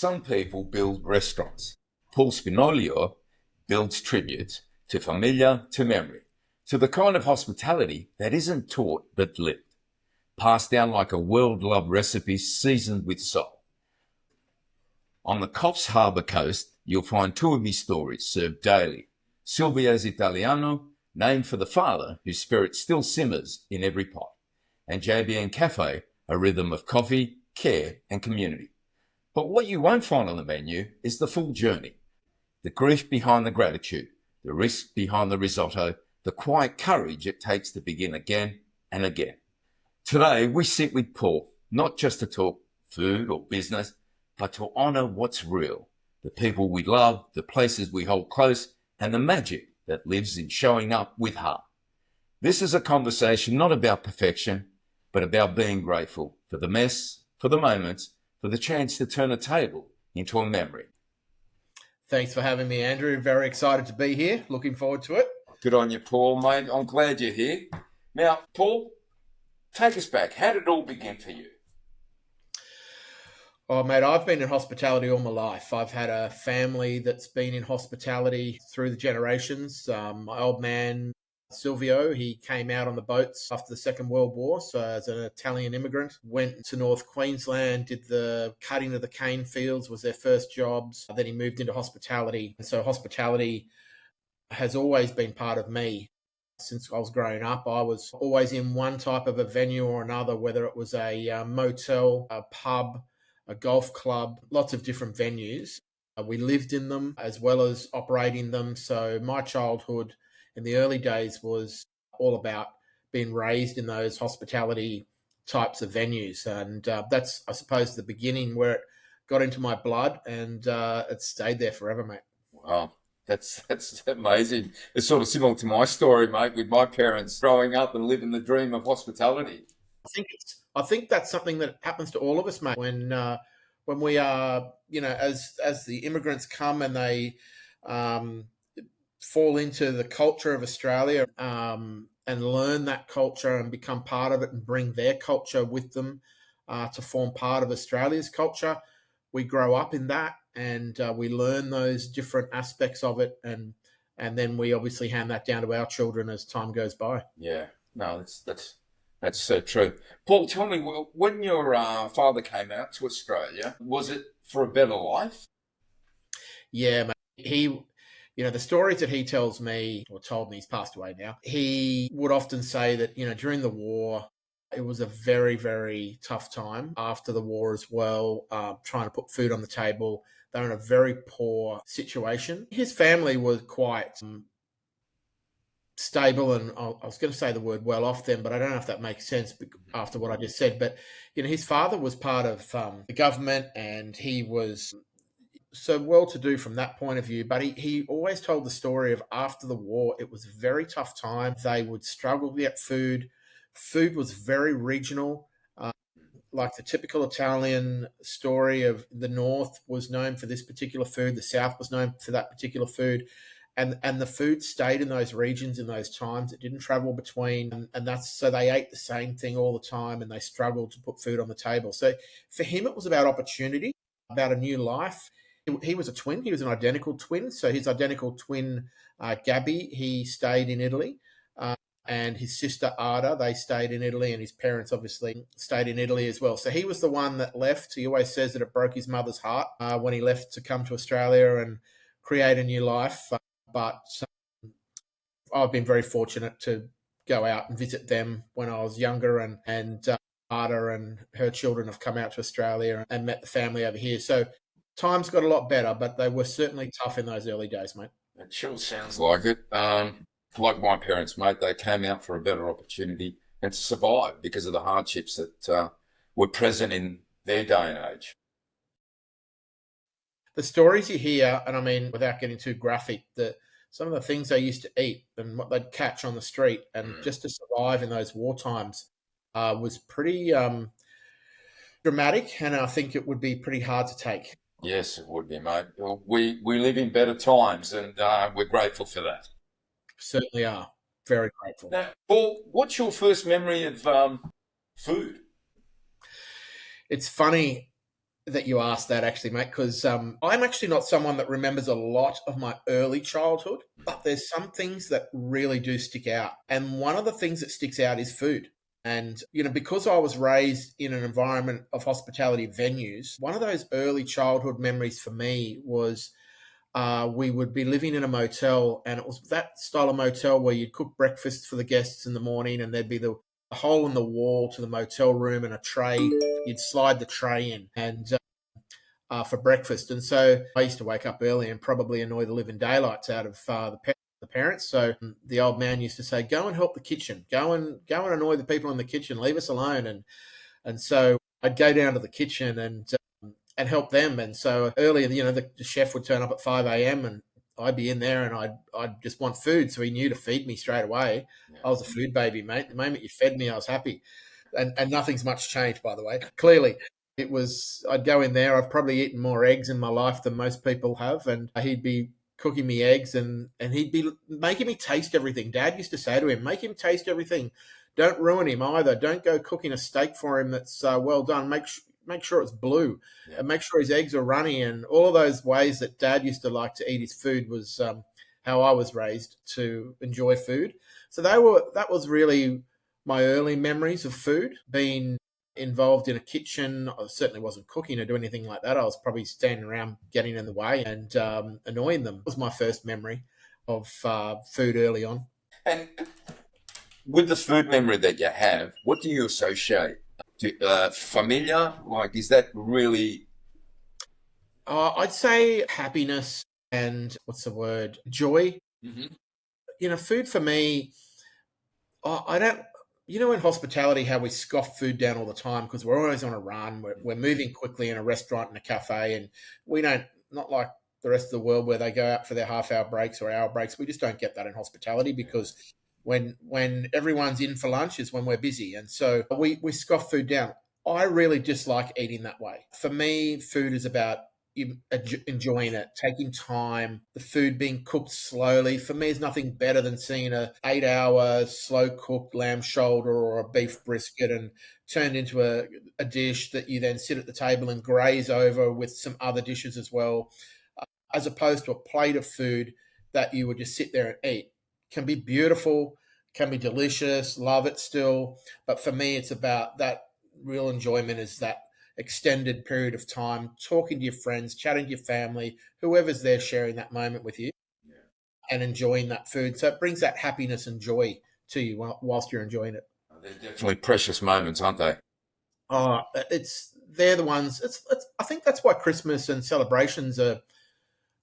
some people build restaurants. Paul Spinoglio builds tributes to familiar, to memory, to the kind of hospitality that isn't taught but lived, passed down like a world-loved recipe seasoned with soul. On the Coffs Harbour coast, you'll find two of his stories served daily. Silvio's Italiano, named for the father whose spirit still simmers in every pot, and JBN Cafe, a rhythm of coffee, care and community. But what you won't find on the menu is the full journey. The grief behind the gratitude, the risk behind the risotto, the quiet courage it takes to begin again and again. Today, we sit with Paul, not just to talk food or business, but to honour what's real, the people we love, the places we hold close, and the magic that lives in showing up with heart. This is a conversation not about perfection, but about being grateful for the mess, for the moments, for the chance to turn a table into a memory. Thanks for having me, Andrew. Very excited to be here. Looking forward to it. Good on you, Paul, mate. I'm glad you're here. Now, Paul, take us back. How did it all begin for you? Oh, mate, I've been in hospitality all my life. I've had a family that's been in hospitality through the generations. My old man, Silvio, he came out on the boats after the Second World War. So as an Italian immigrant, went to North Queensland, did the cutting of the cane fields, was their first jobs. Then he moved into hospitality. And so hospitality has always been part of me. Since I was growing up, I was always in one type of a venue or another, whether it was a motel, a pub, a golf club, lots of different venues. We lived in them as well as operating them. So my childhood in the early days was all about being raised in those hospitality types of venues. And that's, I suppose, the beginning where it got into my blood, and it stayed there forever, mate. Wow. That's amazing. It's sort of similar to my story, mate, with my parents growing up and living the dream of hospitality. I think that's something that happens to all of us, mate. When we are, as the immigrants come and they fall into the culture of Australia and learn that culture and become part of it and bring their culture with them to form part of Australia's culture, we grow up in that and we learn those different aspects of it, and then we obviously hand that down to our children as time goes by. Yeah, no, that's so true. Paul, tell me, when your father came out to Australia, was it for a better life? Yeah, mate. The stories that he tells me, or told me, he's passed away now. He would often say that, during the war, it was a very, very tough time after the war as well, trying to put food on the table. They were in a very poor situation. His family was quite stable, and I was going to say the word well off then, but I don't know if that makes sense after what I just said. But, his father was part of the government, and he was so well-to-do from that point of view. But he always told the story of after the war, it was a very tough time. They would struggle to get food. Food was very regional. Like the typical Italian story of the North was known for this particular food, the South was known for that particular food. And the food stayed in those regions in those times. It didn't travel between, and that's so they ate the same thing all the time, and they struggled to put food on the table. So for him, it was about opportunity, about a new life. He was a twin. He was an identical twin. So his identical twin, Gabby, he stayed in Italy. And his sister Ada, they stayed in Italy, and his parents obviously stayed in Italy as well. So he was the one that left. He always says that it broke his mother's heart when he left to come to Australia and create a new life. But I've been very fortunate to go out and visit them when I was younger, and Ada and her children have come out to Australia and met the family over here. So times got a lot better, but they were certainly tough in those early days, mate. It sure sounds like it. Like my parents, mate, they came out for a better opportunity and to survive because of the hardships that were present in their day and age. The stories you hear, and I mean, without getting too graphic, some of the things they used to eat and what they'd catch on the street, and just to survive in those war times was pretty dramatic, and I think it would be pretty hard to take. Yes, it would be, mate. Well, we live in better times, and we're grateful for that. Certainly are. Very grateful. Now, Paul, what's your first memory of food? It's funny. that you asked that, actually, mate, because I'm actually not someone that remembers a lot of my early childhood, but there's some things that really do stick out. And one of the things that sticks out is food. And, because I was raised in an environment of hospitality venues, one of those early childhood memories for me was we would be living in a motel, and it was that style of motel where you'd cook breakfast for the guests in the morning, and there'd be the a hole in the wall to the motel room and a tray. You'd slide the tray in and for breakfast. And so I used to wake up early and probably annoy the living daylights out of the parents. So the old man used to say, "Go and help the kitchen. Go and annoy the people in the kitchen. Leave us alone." And so I'd go down to the kitchen and help them. And so earlier, the chef would turn up at 5 a.m. and I'd be in there and I'd just want food. So he knew to feed me straight away. Yeah. I was a food baby, mate. The moment you fed me, I was happy. And nothing's much changed, by the way. Clearly, I'd go in there. I've probably eaten more eggs in my life than most people have. And he'd be cooking me eggs and he'd be making me taste everything. Dad used to say to him, make him taste everything. Don't ruin him either. Don't go cooking a steak for him that's well done. Make sure it's blue, and make sure his eggs are runny, and all of those ways that Dad used to like to eat his food was how I was raised to enjoy food. So that was really my early memories of food, being involved in a kitchen. I certainly wasn't cooking or doing anything like that. I was probably standing around getting in the way and annoying them. It was my first memory of food early on. And with the food memory that you have, what do you associate? Familiar? Like, is that really? I'd say happiness and what's the word? Joy. Mm-hmm. Food for me, I don't. In hospitality, how we scoff food down all the time because we're always on a run. We're moving quickly in a restaurant and a cafe, and we don't, not like the rest of the world where they go out for their half-hour breaks or hour breaks. We just don't get that in hospitality because when everyone's in for lunch is when we're busy. And so we scoff food down. I really dislike eating that way. For me, food is about enjoying it, taking time, the food being cooked slowly. For me, there's nothing better than seeing a 8-hour slow cooked lamb shoulder or a beef brisket and turned into a dish that you then sit at the table and graze over with some other dishes as well, as opposed to a plate of food that you would just sit there and eat. Can be beautiful, can be delicious, love it still. But for me, it's about that real enjoyment is that extended period of time, talking to your friends, chatting to your family, whoever's there sharing that moment with you and enjoying that food. So it brings that happiness and joy to you whilst you're enjoying it. They're definitely precious moments, aren't they? Oh, they're the ones. I think that's why Christmas and celebrations are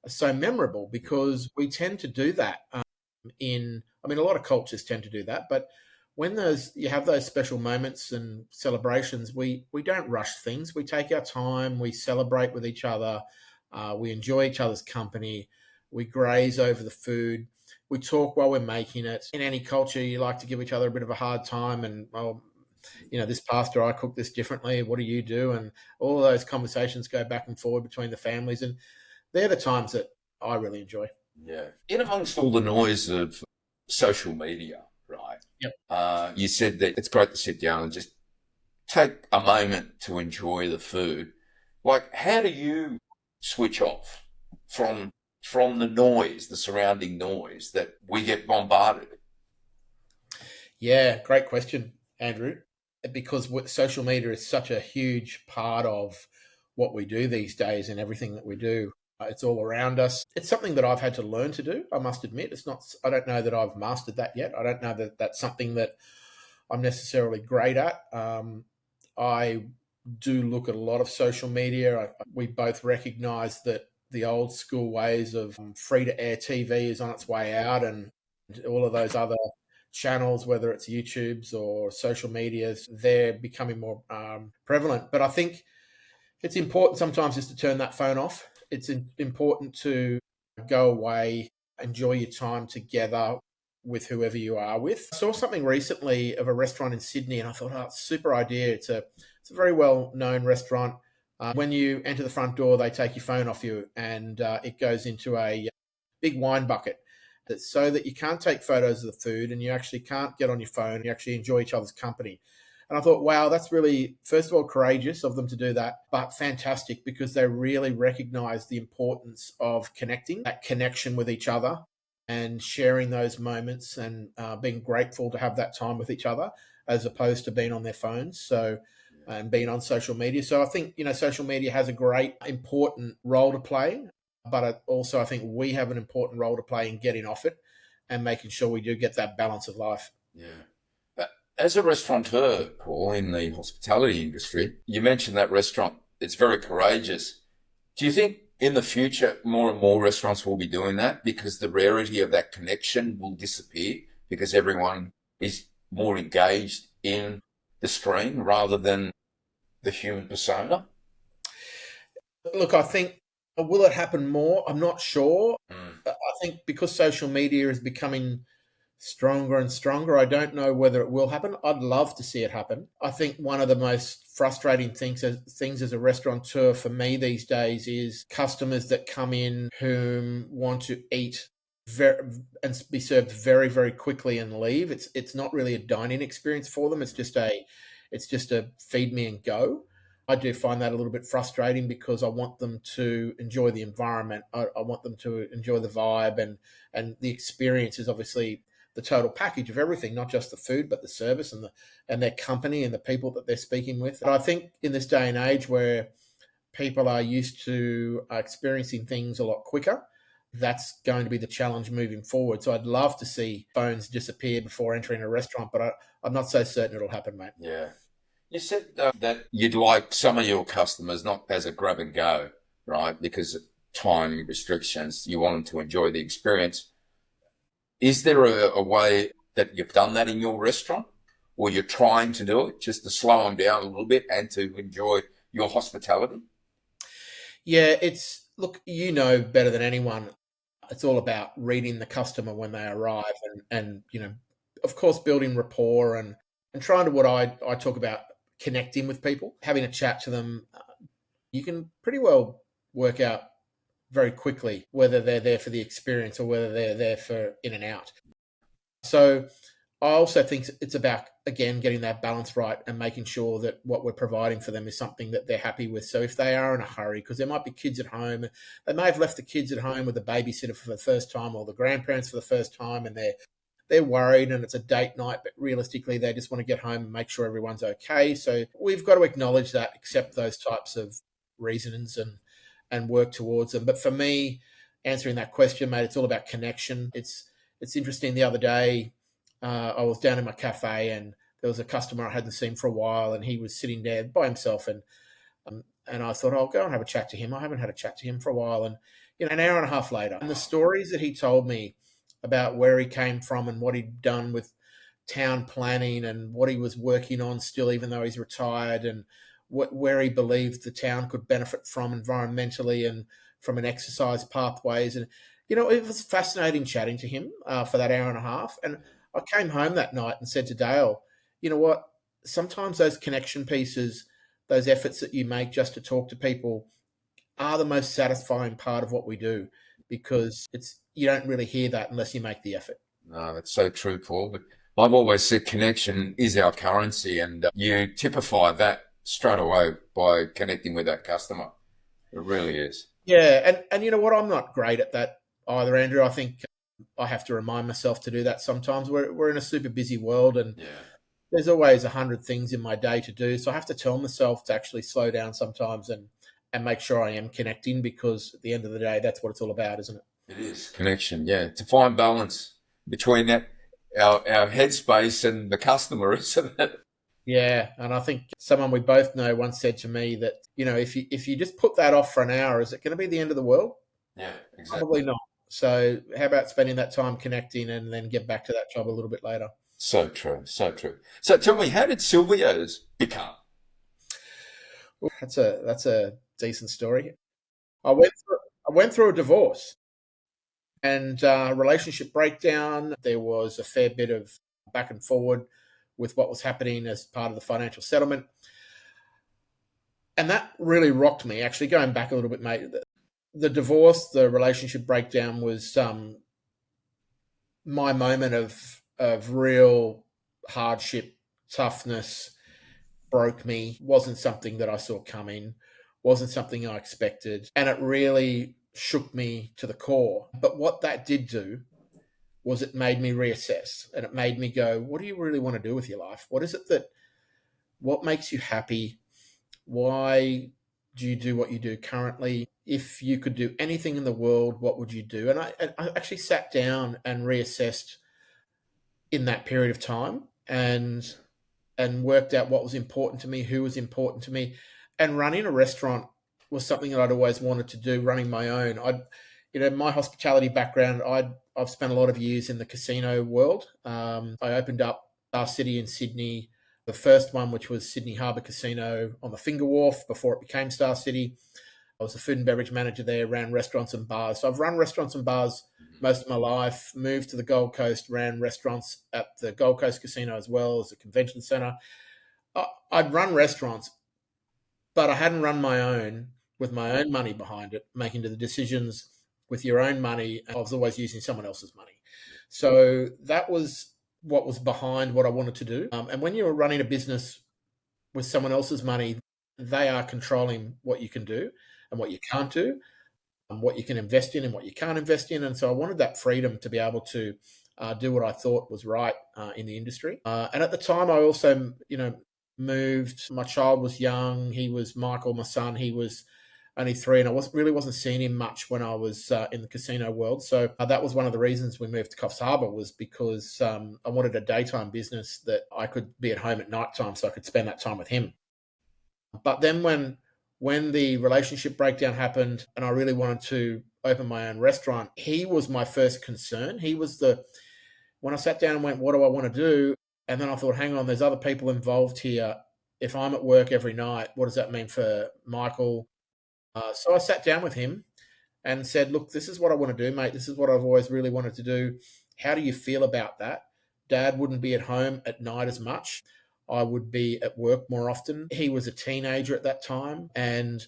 so memorable, because we tend to do that. A lot of cultures tend to do that, but when you have those special moments and celebrations, we don't rush things. We take our time. We celebrate with each other. We enjoy each other's company. We graze over the food. We talk while we're making it. In any culture, you like to give each other a bit of a hard time. And, this pasta, I cook this differently. What do you do? And all of those conversations go back and forward between the families. And they're the times that I really enjoy. Yeah. In amongst all the noise of social media, right? Yep. You said that it's great to sit down and just take a moment to enjoy the food. Like, how do you switch off from the noise, the surrounding noise that we get bombarded? Yeah, great question, Andrew. Because social media is such a huge part of what we do these days and everything that we do. It's all around us. It's something that I've had to learn to do, I must admit. I don't know that I've mastered that yet. I don't know that that's something that I'm necessarily great at. I do look at a lot of social media. We both recognise that the old school ways of free-to-air TV is on its way out, and all of those other channels, whether it's YouTube's or social medias, they're becoming more prevalent. But I think it's important sometimes just to turn that phone off. It's important to go away, enjoy your time together with whoever you are with. I saw something recently of a restaurant in Sydney, and I thought, it's a super idea. It's a very well-known restaurant. When you enter the front door, they take your phone off you, and it goes into a big wine bucket. That's so that you can't take photos of the food and you actually can't get on your phone. You actually enjoy each other's company. And I thought, wow, that's really, first of all, courageous of them to do that, but fantastic because they really recognize the importance of connecting, that connection with each other and sharing those moments and being grateful to have that time with each other as opposed to being on their phones. So, and being on social media. So I think, social media has a great, important role to play, but also I think we have an important role to play in getting off it and making sure we do get that balance of life. Yeah. As a restaurateur, Paul, in the hospitality industry, you mentioned that restaurant. It's very courageous. Do you think in the future more and more restaurants will be doing that because the rarity of that connection will disappear because everyone is more engaged in the screen rather than the human persona? Look, I think, will it happen more? I'm not sure. I think because social media is becoming stronger and stronger, I don't know whether it will happen. I'd love to see it happen. I think one of the most frustrating things as a restaurateur for me these days is customers that come in whom want to eat and be served very, very quickly and leave. It's not really a dining experience for them. It's just a feed me and go. I do find that a little bit frustrating because I want them to enjoy the environment. I want them to enjoy the vibe, and the experience is obviously the total package of everything, not just the food, but the service and their company and the people that they're speaking with. But I think in this day and age where people are used to experiencing things a lot quicker, that's going to be the challenge moving forward. So I'd love to see phones disappear before entering a restaurant, but I'm not so certain it'll happen, mate. Yeah. You said that you'd like some of your customers not as a grab and go, right? Because of time restrictions, you want them to enjoy the experience. Is there a way that you've done that in your restaurant, or you're trying to do it just to slow them down a little bit and to enjoy your hospitality? Yeah, look, better than anyone. It's all about reading the customer when they arrive and of course, building rapport and trying to what I talk about connecting with people, having a chat to them. You can pretty well work out very quickly whether they're there for the experience or whether they're there for in and out. So I also think it's about, again, getting that balance right and making sure that what we're providing for them is something that they're happy with. So if they are in a hurry, because there might be kids at home, they may have left the kids at home with a babysitter for the first time or the grandparents for the first time, and they're worried and it's a date night, but realistically they just want to get home and make sure everyone's okay. So we've got to acknowledge that, accept those types of reasons and work towards them. But for me, answering that question, mate, it's all about connection. It's interesting. The other day, I was down in my cafe and there was a customer I hadn't seen for a while, and he was sitting there by himself, and I thought I'll go and have a chat to him. I haven't had a chat to him for a while, and an hour and a half later, and the stories that he told me about where he came from and what he'd done with town planning and what he was working on still, even though he's retired, and where he believed the town could benefit from environmentally and from an exercise pathways. And, it was fascinating chatting to him for that hour and a half. And I came home that night and said to Dale, you know what? Sometimes those connection pieces, those efforts that you make just to talk to people are the most satisfying part of what we do, because you don't really hear that unless you make the effort. No, that's so true, Paul. But I've always said connection is our currency, and you typify that straight away by connecting with that customer. It really is. Yeah, and you know what? I'm not great at that either, Andrew. I think I have to remind myself to do that sometimes. We're in a super busy world, and Yeah. there's always 100 things in my day to do. So I have to tell myself to actually slow down sometimes and make sure I am connecting, because at the end of the day, that's what it's all about, isn't it? It is connection, yeah. To find balance between that, our headspace and the customer, isn't it? Yeah, and I think someone we both know once said to me that, if you just put that off for an hour, is it going to be the end of the world? Yeah, exactly. Probably not. So how about spending that time connecting and then get back to that job a little bit later? So true, so true. So tell me, how did Silvio's become? Ooh, that's a decent story. I went through I went through a divorce and relationship breakdown. There was a fair bit of back and forward with what was happening as part of the financial settlement, and that really rocked me. Actually, going back a little bit, mate, the divorce, the relationship breakdown was my moment of real hardship, toughness, broke me, wasn't something that I saw coming, wasn't something I expected, and it really shook me to the core. But what that did do was it made me reassess, and it made me go, what do you really want to do with your life? What is it what makes you happy? Why do you do what you do currently? If you could do anything in the world, what would you do? And I actually sat down and reassessed in that period of time and worked out what was important to me, who was important to me. And running a restaurant was something that I'd always wanted to do, running my own. My hospitality background, I've spent a lot of years in the casino world. I opened up Star City in Sydney, the first one, which was Sydney Harbour Casino on the Finger Wharf before it became Star City. I was a food and beverage manager there, ran restaurants and bars. So I've run restaurants and bars most of my life, moved to the Gold Coast, ran restaurants at the Gold Coast Casino as well as a convention centre. I'd run restaurants, but I hadn't run my own with my own money behind it, making the decisions with your own money. I was always using someone else's money. So that was what was behind what I wanted to do. And when you're running a business with someone else's money, they are controlling what you can do and what you can't do, and what you can invest in and what you can't invest in. And so I wanted that freedom to be able to do what I thought was right in the industry. And at the time, I also, moved. My child was young. He was Michael, my son. He was only 3, and I wasn't seeing him much when I was in the casino world. So that was one of the reasons we moved to Coffs Harbour, was because I wanted a daytime business that I could be at home at night time, so I could spend that time with him. But then when the relationship breakdown happened and I really wanted to open my own restaurant, he was my first concern. He was when I sat down and went, what do I want to do? And then I thought, hang on, there's other people involved here. If I'm at work every night, what does that mean for Michael? So I sat down with him and said, look, this is what I want to do, mate. This is what I've always really wanted to do. How do you feel about that? Dad wouldn't be at home at night as much. I would be at work more often. He was a teenager at that time. And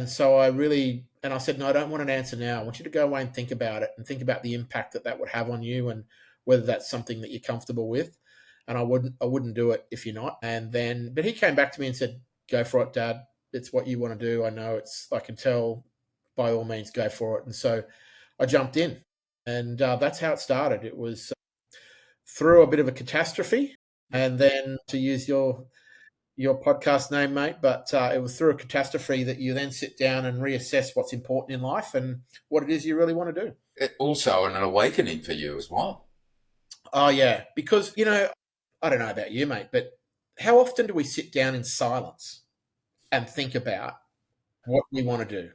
so I said, no, I don't want an answer now. I want you to go away and think about it and think about the impact that would have on you and whether that's something that you're comfortable with. And I wouldn't do it if you're not. But he came back to me and said, go for it, Dad. It's what you want to do. I know I can tell, by all means, go for it. And so I jumped in, and that's how it started. It was through a bit of a catastrophe, and then, to use your podcast name, mate, but it was through a catastrophe that you then sit down and reassess what's important in life and what it is you really want to do. Also an awakening for you as well. Oh, yeah, because, I don't know about you, mate, but how often do we sit down in silence and think about what we want to do?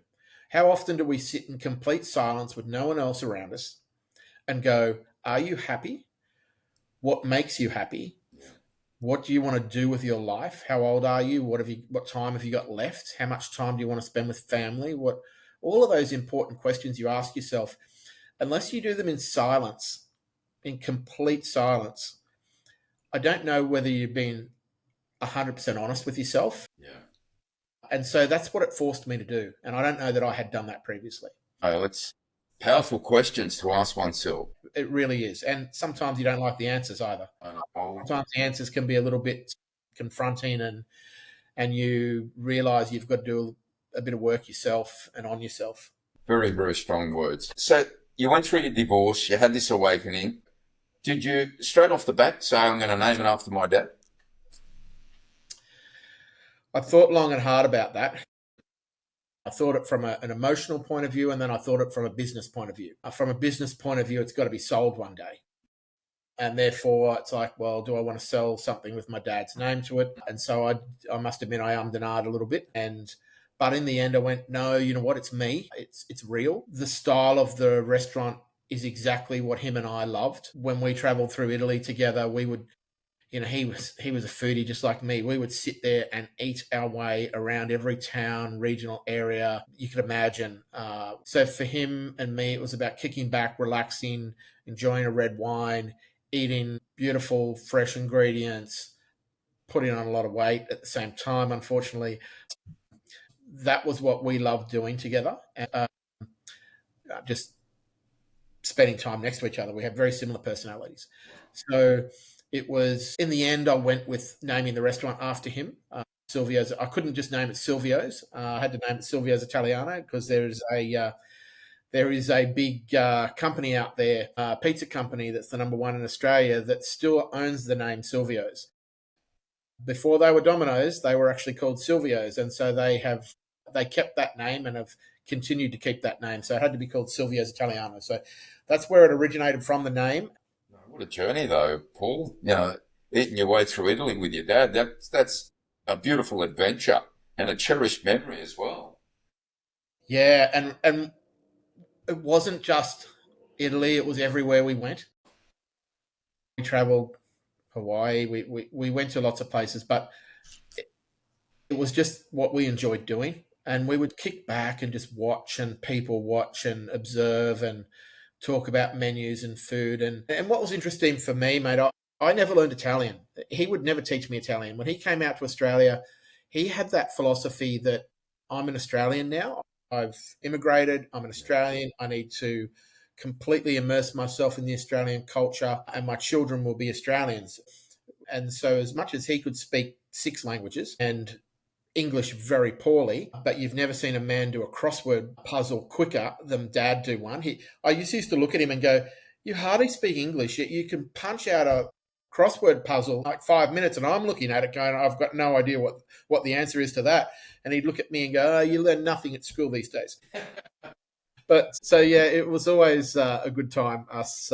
How often do we sit in complete silence with no one else around us and go, are you happy? What makes you happy? What do you want to do with your life? How old are you? What time have you got left? How much time do you want to spend with family? All of those important questions you ask yourself, unless you do them in silence, in complete silence, I don't know whether you've been 100% honest with yourself. Yeah. And so that's what it forced me to do. And I don't know that I had done that previously. Oh, it's powerful questions to ask oneself. It really is. And sometimes you don't like the answers either. Sometimes the answers can be a little bit confronting, and you realise you've got to do a bit of work yourself and on yourself. Very, very strong words. So you went through your divorce, you had this awakening. Did you, straight off the bat, say, I'm going to name it after my dad? I thought long and hard about that. I thought it from an emotional point of view, and then I thought it from a business point of view. From a business point of view, it's got to be sold one day. And therefore, it's like, well, do I want to sell something with my dad's name to it? And so I must admit I ummed and ahed a little bit. But in the end, I went, no, you know what? It's me. It's real. The style of the restaurant is exactly what him and I loved. When we traveled through Italy together, we would, he was a foodie just like me. We would sit there and eat our way around every town, regional area you could imagine. So for him and me, it was about kicking back, relaxing, enjoying a red wine, eating beautiful, fresh ingredients, putting on a lot of weight at the same time, unfortunately. That was what we loved doing together. And just spending time next to each other. We had very similar personalities. So It was, in the end, I went with naming the restaurant after him. Silvio's. I couldn't just name it Silvio's. I had to name it Silvio's Italiano because there is a big company out there, pizza company that's the number one in Australia that still owns the name Silvio's. Before they were Domino's, they were actually called Silvio's, and so they kept that name and have continued to keep that name. So it had to be called Silvio's Italiano. So that's where it originated from, the name. What a journey, though, Paul. Eating your way through Italy with your dad, that's a beautiful adventure and a cherished memory as well. Yeah, and it wasn't just Italy; it was everywhere we went. We travelled Hawaii. We went to lots of places, but it was just what we enjoyed doing. And we would kick back and just watch, and people watch and observe and talk about menus and food. And what was interesting for me, mate, I never learned Italian. He would never teach me Italian. When he came out to Australia, he had that philosophy that I'm an Australian now. I've immigrated. I'm an Australian. I need to completely immerse myself in the Australian culture, and my children will be Australians. And so, as much as he could speak 6 languages and English very poorly, but you've never seen a man do a crossword puzzle quicker than Dad do one. I used to look at him and go, "You hardly speak English, yet you can punch out a crossword puzzle like 5 minutes." And I'm looking at it going, "I've got no idea what the answer is to that." And he'd look at me and go, "Oh, you learn nothing at school these days." But so, yeah, it was always a good time, us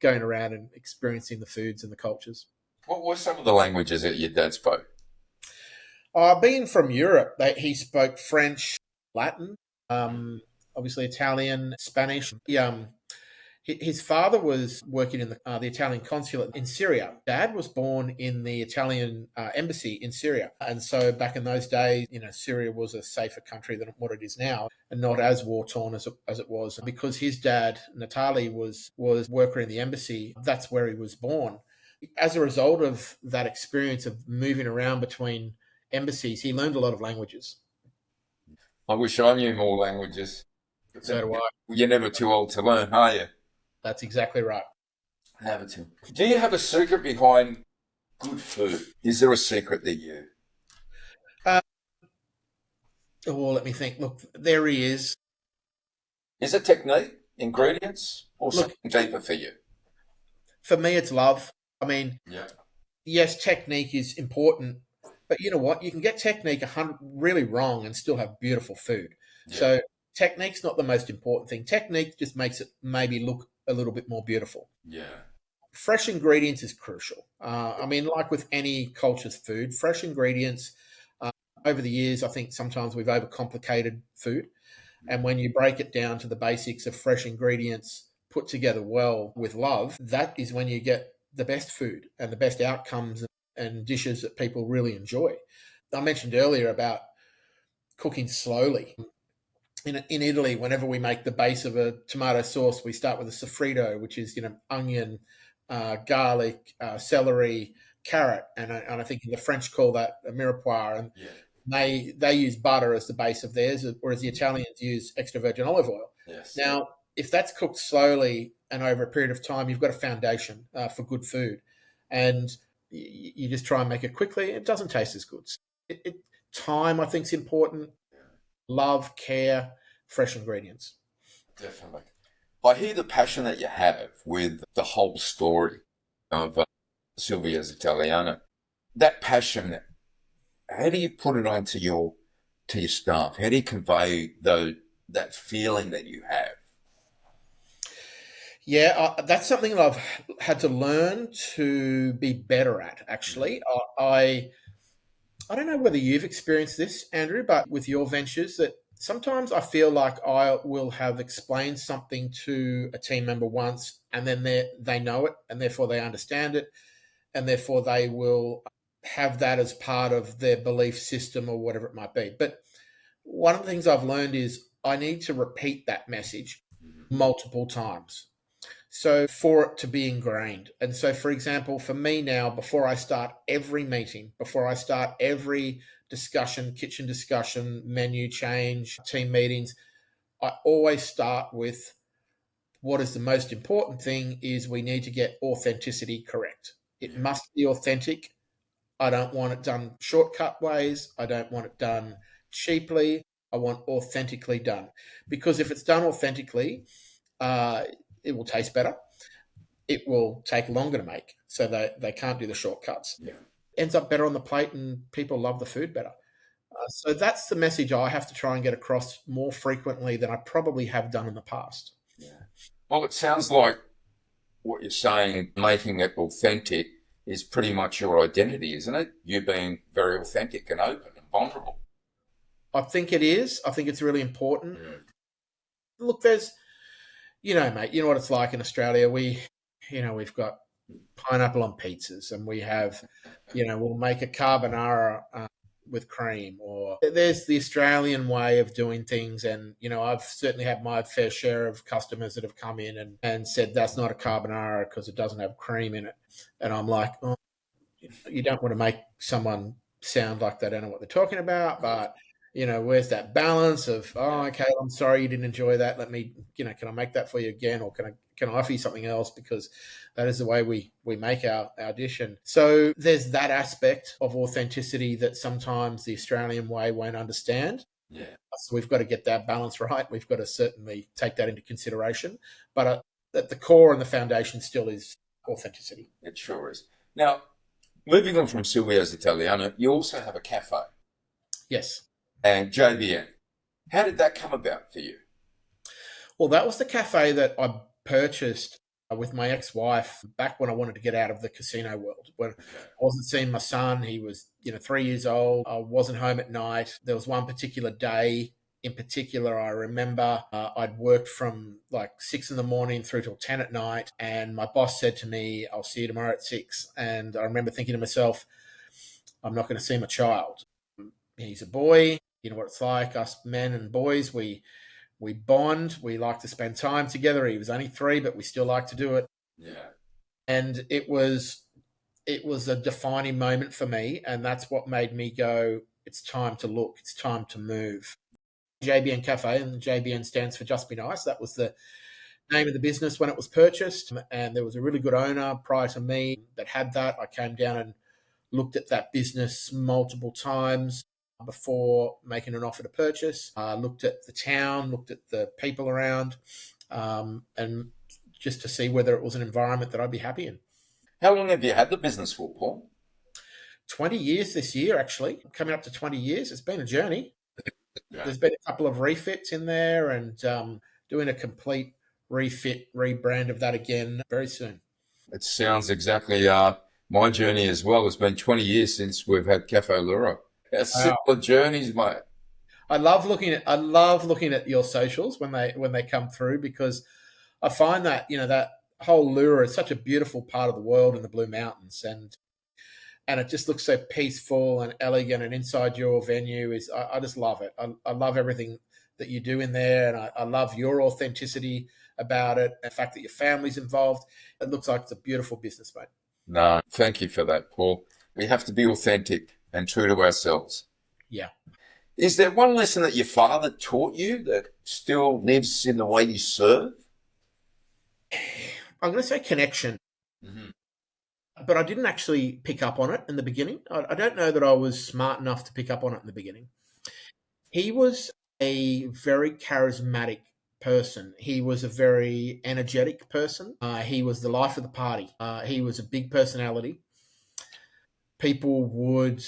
going around and experiencing the foods and the cultures. What were some of the languages that your dad spoke? Being from Europe, he spoke French, Latin, obviously Italian, Spanish. His father was working in the Italian consulate in Syria. Dad was born in the Italian embassy in Syria. And so back in those days, Syria was a safer country than what it is now, and not as war-torn as it was. Because his dad, Natali, was worker in the embassy, that's where he was born. As a result of that experience of moving around between embassies, he learned a lot of languages. I wish I knew more languages. So do I. You're never too old to learn, are you? That's exactly right. Never too. Do you have a secret behind good food? Is there a secret that you... Let me think. Look, there he is. Is it technique, ingredients, or something deeper for you? For me, it's love. I mean, Yeah. Yes, technique is important, but you know what? You can get technique 100 really wrong and still have beautiful food. Yeah. So technique's not the most important thing. Technique just makes it maybe look a little bit more beautiful. Yeah. Fresh ingredients is crucial. I mean, like with any culture's food, fresh ingredients. Over the years, I think sometimes we've overcomplicated food. And when you break it down to the basics of fresh ingredients put together well with love, that is when you get the best food and the best outcomes and dishes that people really enjoy. I mentioned earlier about cooking slowly. In Italy, whenever we make the base of a tomato sauce, we start with a sofrito, which is onion, garlic, celery, carrot, and I think the French call that a mirepoix, and they use butter as the base of theirs, whereas the Italians use extra virgin olive oil. Yes. Now, if that's cooked slowly and over a period of time, you've got a foundation for good food, and you just try and make it quickly. It doesn't taste as good. Time, I think, is important. Love, care, fresh ingredients. Definitely. I hear the passion that you have with the whole story of Silvia's Italiano. That passion, how do you put it onto your staff? How do you convey that feeling that you have? Yeah, that's something that I've had to learn to be better at, actually. I don't know whether you've experienced this, Andrew, but with your ventures, that sometimes I feel like I will have explained something to a team member once, and then they know it, and therefore they understand it, and therefore they will have that as part of their belief system or whatever it might be. But one of the things I've learned is I need to repeat that message multiple times, so for it to be ingrained. And so, for example, for me now, before I start every meeting, before I start every discussion, kitchen discussion, menu change, team meetings, I always start with what is the most important thing is we need to get authenticity correct. It must be authentic. I don't want it done shortcut ways. I don't want it done cheaply. I want authentically done. Because if it's done authentically, uh, it will taste better. It will take longer to make. So they can't do the shortcuts. Yeah. Ends up better on the plate and people love the food better. So that's the message I have to try and get across more frequently than I probably have done in the past. Yeah. Well, it sounds like what you're saying, making it authentic, is pretty much your identity, isn't it? You being very authentic and open and vulnerable. I think it is. I think it's really important. Mm. Look, mate, you know what it's like in Australia. We've got pineapple on pizzas, and we have, we'll make a carbonara with cream, or there's the Australian way of doing things. And, I've certainly had my fair share of customers that have come in and said, that's not a carbonara because it doesn't have cream in it. And I'm like, oh, you don't want to make someone sound like they don't know what they're talking about, but where's that balance of, oh, okay, I'm sorry you didn't enjoy that. Let me, can I make that for you again, or can I offer you something else, because that is the way we make our dish. And so there's that aspect of authenticity that sometimes the Australian way won't understand. Yeah. So we've got to get that balance right. We've got to certainly take that into consideration. But at the core and the foundation still is authenticity. It sure is. Now, moving on from Silvio's Italiano, you also have a cafe. Yes. And JBN. How did that come about for you? Well, that was the cafe that I purchased with my ex-wife back when I wanted to get out of the casino world. When I wasn't seeing my son, he was 3 years old. I wasn't home at night. There was one particular day in particular I remember. I'd worked from like 6 a.m. through till 10 at night, and my boss said to me, "I'll see you tomorrow at 6." And I remember thinking to myself, I'm not going to see my child. He's a boy. You know what it's like, us men and boys, we bond. We like to spend time together. He was only 3, but we still like to do it. Yeah. And it was a defining moment for me, and that's what made me go, it's time to look, it's time to move. JBN Cafe, and JBN stands for Just Be Nice. That was the name of the business when it was purchased, and there was a really good owner prior to me that had that. I came down and looked at that business multiple times before making an offer to purchase. Looked at the town, looked at the people around, and just to see whether it was an environment that I'd be happy in. How long have you had the business for, Paul? 20 years this year, actually. Coming up to 20 years. It's been a journey. Yeah. There's been a couple of refits in there, and doing a complete refit, rebrand of that again very soon. It sounds exactly my journey as well. It's been 20 years since we've had Cafe Luro. Similar journeys, mate. I love looking at your socials when they come through, because I find that that whole Lura is such a beautiful part of the world in the Blue Mountains, and it just looks so peaceful and elegant. And inside your venue I just love it. I love everything that you do in there, and I love your authenticity about it. The fact that your family's involved, it looks like it's a beautiful business, mate. No, thank you for that, Paul. We have to be authentic and true to ourselves. Yeah. Is there one lesson that your father taught you that still lives in the way you serve? I'm going to say connection. Mm-hmm. But I didn't actually pick up on it in the beginning. I don't know that I was smart enough to pick up on it in the beginning. He was a very charismatic person. He was a very energetic person. He was the life of the party. He was a big personality. People would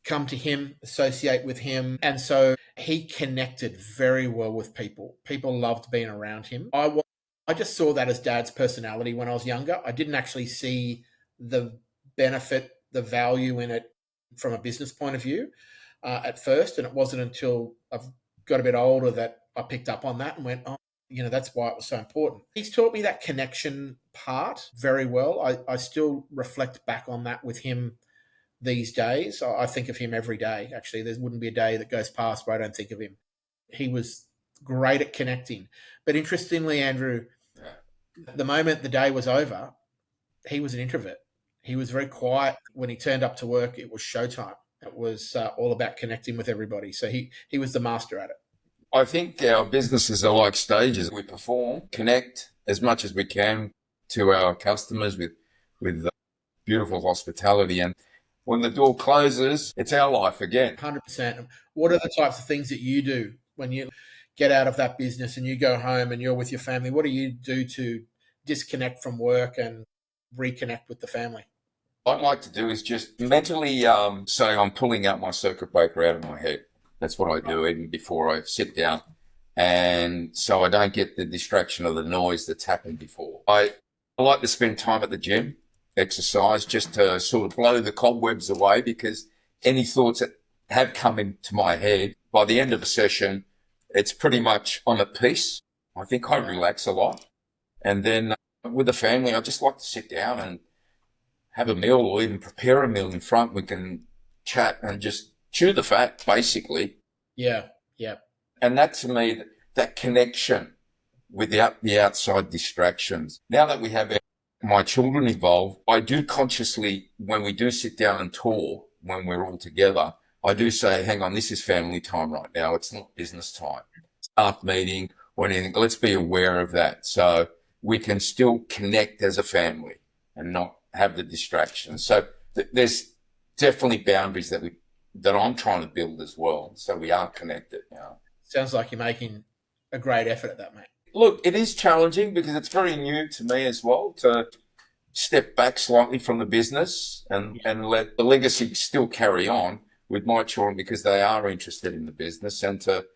come to him, associate with him. And so he connected very well with people. People loved being around him. I just saw that as Dad's personality when I was younger. I didn't actually see the benefit, the value in it from a business point of view at first. And it wasn't until I've got a bit older that I picked up on that and went, oh, that's why it was so important. He's taught me that connection part very well. I still reflect back on that with him these days. I think of him every day, actually. There wouldn't be a day that goes past where I don't think of him. He was great at connecting. But interestingly, Andrew, the moment the day was over, he was an introvert. He was very quiet. When he turned up to work, it was showtime. It was all about connecting with everybody. So he was the master at it. I think our businesses are like stages. We perform, connect as much as we can to our customers with with beautiful hospitality. And when the door closes, it's our life again. 100%. What are the types of things that you do when you get out of that business and you go home and you're with your family? What do you do to disconnect from work and reconnect with the family? What I like to do is just mentally say I'm pulling out my circuit breaker out of my head. That's what I do even before I sit down. And so I don't get the distraction of the noise that's happened before. I like to spend time at the gym, exercise, just to sort of blow the cobwebs away because any thoughts that have come into my head, by the end of a session, it's pretty much on a piece. I think I relax a lot. And then with the family, I just like to sit down and have a meal or even prepare a meal in front. We can chat and just chew the fat, basically. Yeah, yeah, And that to me, that connection without the outside distractions. Now that we have my children involved, I do consciously, when we do sit down and talk, when we're all together, I do say, hang on, this is family time right now. It's not business time. Staff meeting or anything. Let's be aware of that. So we can still connect as a family and not have the distractions. So there's definitely boundaries that I'm trying to build as well. So we are connected now. Sounds like you're making a great effort at that, mate. Look, it is challenging because it's very new to me as well to step back slightly from the business and let the legacy still carry on with my children because they are interested in the business and to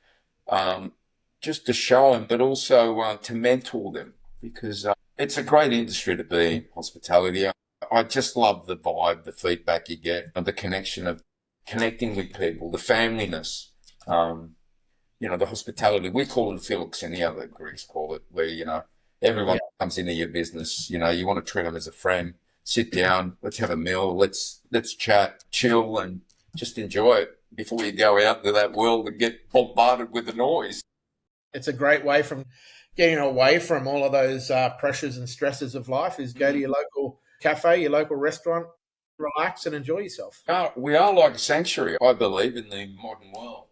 just to show them, but also to mentor them because it's a great industry to be in, hospitality. I just love the vibe, the feedback you get, and the connection of connecting with people, the familyness. The hospitality, we call it philoxenia, the Greeks call it, where, everyone comes into your business, you want to treat them as a friend, sit down, let's have a meal, let's chat, chill, and just enjoy it before you go out into that world and get bombarded with the noise. It's a great way from getting away from all of those pressures and stresses of life is go to your local cafe, your local restaurant, relax and enjoy yourself. We are like a sanctuary, I believe, in the modern world.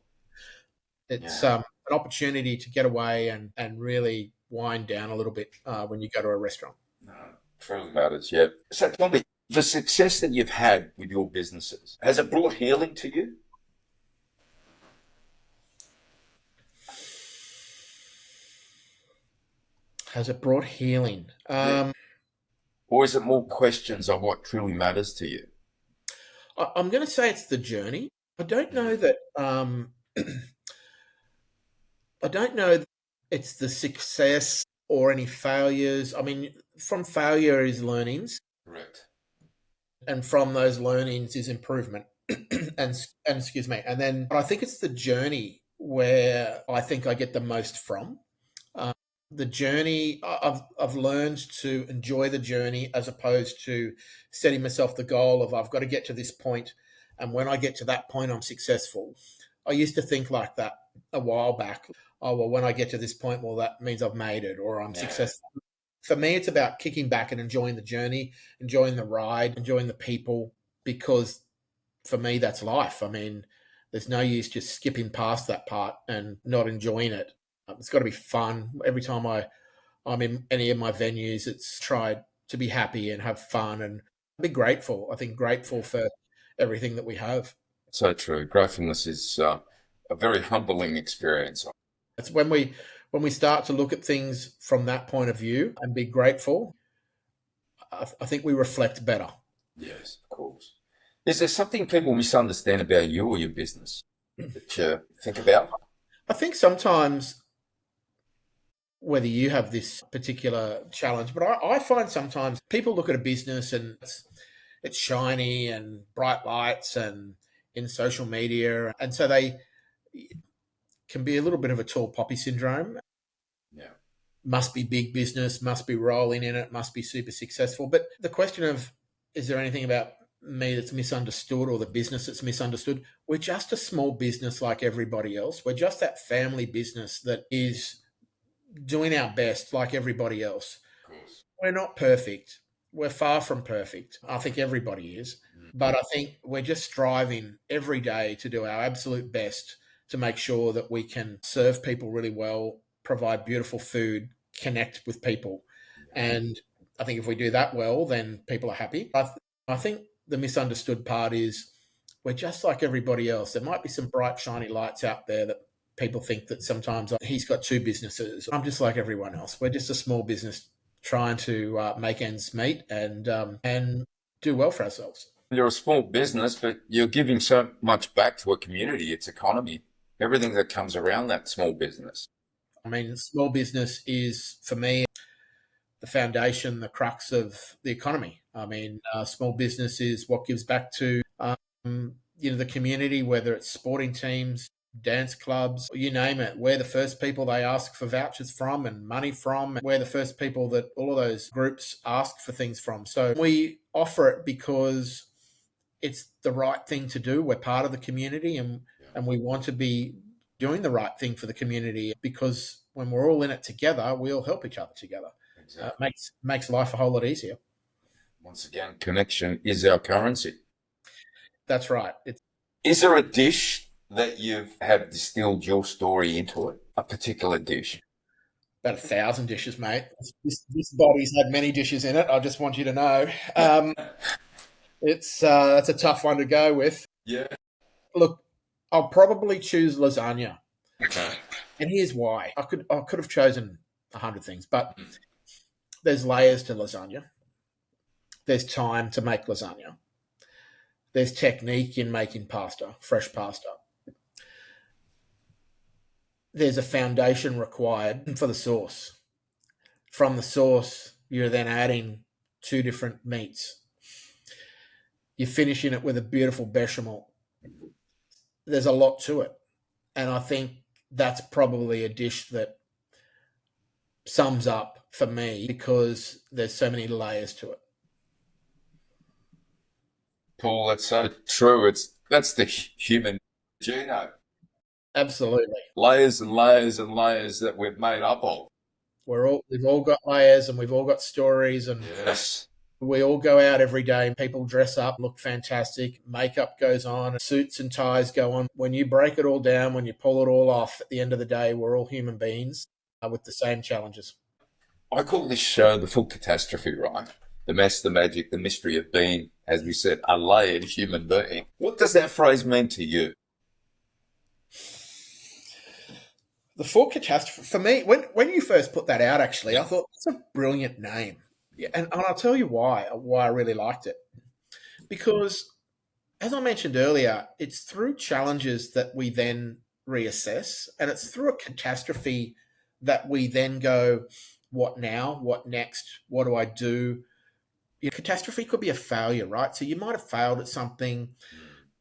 It's an opportunity to get away and really wind down a little bit when you go to a restaurant. No, truly matters, yeah. So tell me, the success that you've had with your businesses, has it brought healing to you? Has it brought healing? Or is it more questions on what truly matters to you? I'm going to say it's the journey. I don't know that. I don't know that it's the success or any failures. I mean, from failure is learnings, Correct. and from those learnings is improvement. and excuse me, and then I think it's the journey where I think I get the most from. The journey, I've learned to enjoy the journey as opposed to setting myself the goal of I've got to get to this point, and when I get to that point, I'm successful. I used to think like that a while back. Oh well, when I get to this point, well that means I've made it or I'm successful. For me, it's about kicking back and enjoying the journey, enjoying the ride, enjoying the people, because for me that's life. I mean, there's no use just skipping past that part and not enjoying it. It's got to be fun. Every time I'm in any of my venues, it's tried to be happy and have fun and be grateful. I think grateful for everything that we have. So true. Gratefulness is a very humbling experience. It's when we start to look at things from that point of view and be grateful, I think we reflect better. Yes, of course. Is there something people misunderstand about you or your business that you think about? I think sometimes whether you have this particular challenge, but I find sometimes people look at a business and it's shiny and bright lights and in social media, and so they can be a little bit of a tall poppy syndrome. Yeah. Must be big business, must be rolling in it, must be super successful. But the question of is there anything about me that's misunderstood or the business that's misunderstood? We're just a small business like everybody else. We're just that family business that is doing our best like everybody else. Of course. We're not perfect. We're far from perfect. I think everybody is. But I think we're just striving every day to do our absolute best to make sure that we can serve people really well, provide beautiful food, connect with people. And I think if we do that well, then people are happy. I think the misunderstood part is we're just like everybody else. There might be some bright, shiny lights out there that people think that sometimes he's got two businesses. I'm just like everyone else. We're just a small business trying to make ends meet and do well for ourselves. You're a small business, but you're giving so much back to a community, its economy, everything that comes around that small business. I mean, small business is, for me, the foundation, the crux of the economy. I mean, small business is what gives back to the community, whether it's sporting teams, dance clubs, you name it. We're the first people they ask for vouchers from and money from. We're the first people that all of those groups ask for things from. So we offer it because it's the right thing to do. We're part of the community, and we want to be doing the right thing for the community, because when we're all in it together, we all help each other together. Exactly. Makes life a whole lot easier. Once again, connection is our currency. That's right. Is there a dish that you have distilled your story into it? A particular dish? About 1,000 dishes, mate. This body's had many dishes in it. I just want you to know. It's a tough one to go with. Yeah. Look, I'll probably choose lasagna, Okay. and here's why. I could have chosen 100 things, but there's layers to lasagna. There's time to make lasagna. There's technique in making pasta, fresh pasta. There's a foundation required for the sauce. From the sauce, you're then adding 2 different meats. You're finishing it with a beautiful bechamel. There's a lot to it. And I think that's probably a dish that sums up for me, because there's so many layers to it. Paul, that's so true. That's the human genome. Absolutely. Layers and layers and layers that we've made up of. We've all got layers, and we've all got stories, and Yes. we all go out every day. People dress up, look fantastic. Makeup goes on, suits and ties go on. When you break it all down, when you pull it all off, at the end of the day, we're all human beings with the same challenges. I call this show the full catastrophe, right? The mess, the magic, the mystery of being, as we said, a layered human being. What does that phrase mean to you? The full catastrophe, for me, when you first put that out, actually, I thought that's a brilliant name. Yeah, and I'll tell you why I really liked it. Because, as I mentioned earlier, it's through challenges that we then reassess, and it's through a catastrophe that we then go, what now? What next? What do I do? Catastrophe could be a failure, right? So you might have failed at something,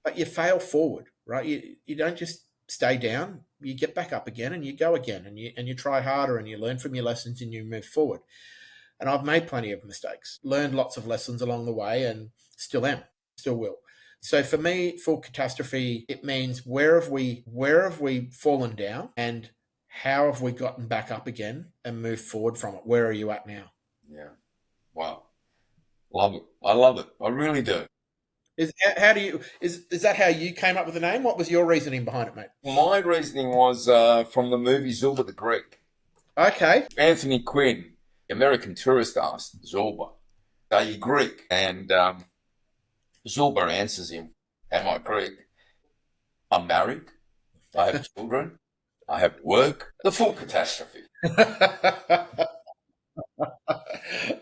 but you fail forward, right? You don't just stay down. You get back up again, and you go again, and you try harder, and you learn from your lessons, and you move forward. And I've made plenty of mistakes, learned lots of lessons along the way, and still will. So for me, full catastrophe, it means where have we fallen down, and how have we gotten back up again and moved forward from it? Where are you at now? Yeah. Wow. Love it. I love it. I really do. Is that how you came up with the name? What was your reasoning behind it, mate? My reasoning was from the movie Zorba the Greek. Okay. Anthony Quinn, American tourist, asked Zorba, "Are you Greek?" And Zorba answers him, "Am I Greek? I'm married. I have children. I have work. The full catastrophe."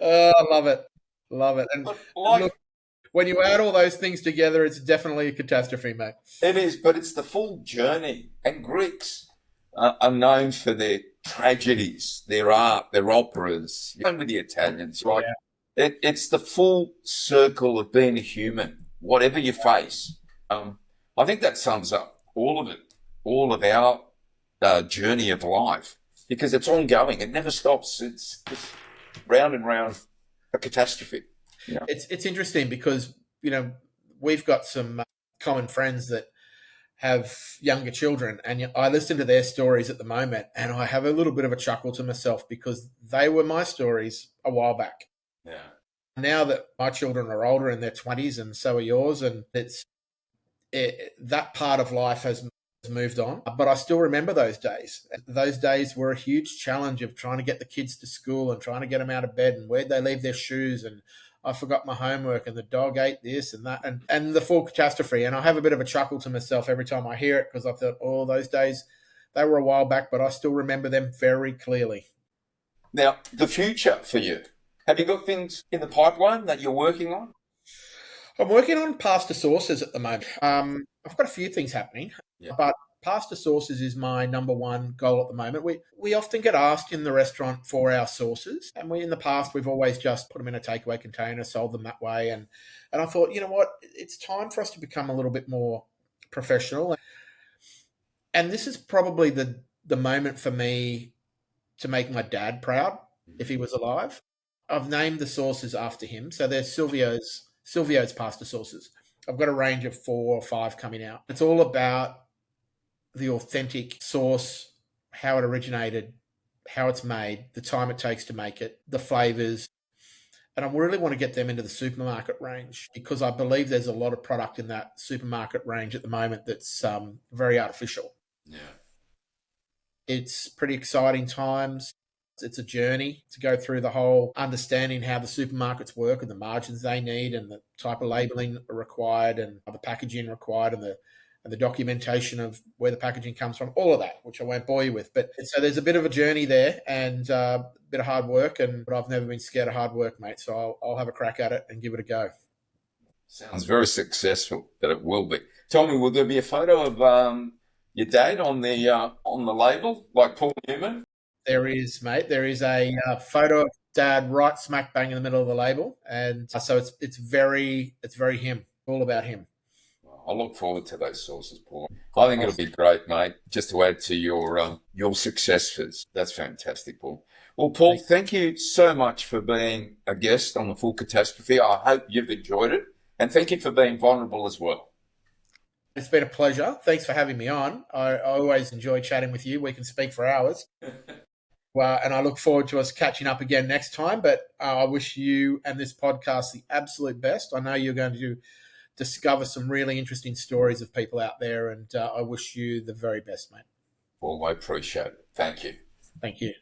I love it. Love it. And Like, look, when you add all those things together, it's definitely a catastrophe, mate. it is, but it's the full journey. And Greeks are known for their tragedies, their art, their operas. Same with the Italians, right? Yeah. It's the full circle of being a human, whatever you face. I think that sums up all of it, all of our journey of life, because it's ongoing. It never stops. It's just round and round a catastrophe. Yeah. It's interesting because, we've got some common friends that have younger children, and I listen to their stories at the moment, and I have a little bit of a chuckle to myself, because they were my stories a while back. Yeah. Now that my children are older, in their 20s, and so are yours, and that part of life has moved on, but I still remember those days. Those days were a huge challenge of trying to get the kids to school and trying to get them out of bed, and where'd they leave their shoes, and I forgot my homework, and the dog ate this and that, and the full catastrophe. And I have a bit of a chuckle to myself every time I hear it, because I thought, oh, those days, they were a while back, but I still remember them very clearly. Now, the future for you. Have you got things in the pipeline that you're working on? I'm working on pasta sauces at the moment. I've got a few things happening, but pasta sauces is my number one goal at the moment. We often get asked in the restaurant for our sauces, and in the past we've always just put them in a takeaway container, sold them that way, and I thought, you know what, it's time for us to become a little bit more professional, and this is probably the moment for me to make my dad proud if he was alive. I've named the sauces after him, so they're Silvio's pasta sauces. I've got a range of 4 or 5 coming out. It's all about the authentic sauce, how it originated, how it's made, the time it takes to make it, the flavors. And I really want to get them into the supermarket range, because I believe there's a lot of product in that supermarket range at the moment that's very artificial. Yeah. It's pretty exciting times. It's a journey to go through the whole understanding how the supermarkets work and the margins they need and the type of labeling required and the packaging required and the documentation of where the packaging comes from, all of that, which I won't bore you with. But so there's a bit of a journey there and a bit of hard work, but I've never been scared of hard work, mate. So I'll have a crack at it and give it a go. Sounds very successful, that it will be. Tell me, will there be a photo of your dad on the label, like Paul Newman? There is, mate. There is a photo of Dad right smack bang in the middle of the label, and so it's very him, all about him. I look forward to those sauces, Paul. I think it'll be great, mate. Just to add to your successes. That's fantastic, Paul. Well, Paul, thank you so much for being a guest on the Full Catastrophe. I hope you've enjoyed it, and thank you for being vulnerable as well. It's been a pleasure. Thanks for having me on. I always enjoy chatting with you. We can speak for hours. Well, and I look forward to us catching up again next time. But I wish you and this podcast the absolute best. I know you're going to discover some really interesting stories of people out there, and I wish you the very best, mate. Well, I appreciate it. Thank you. Thank you.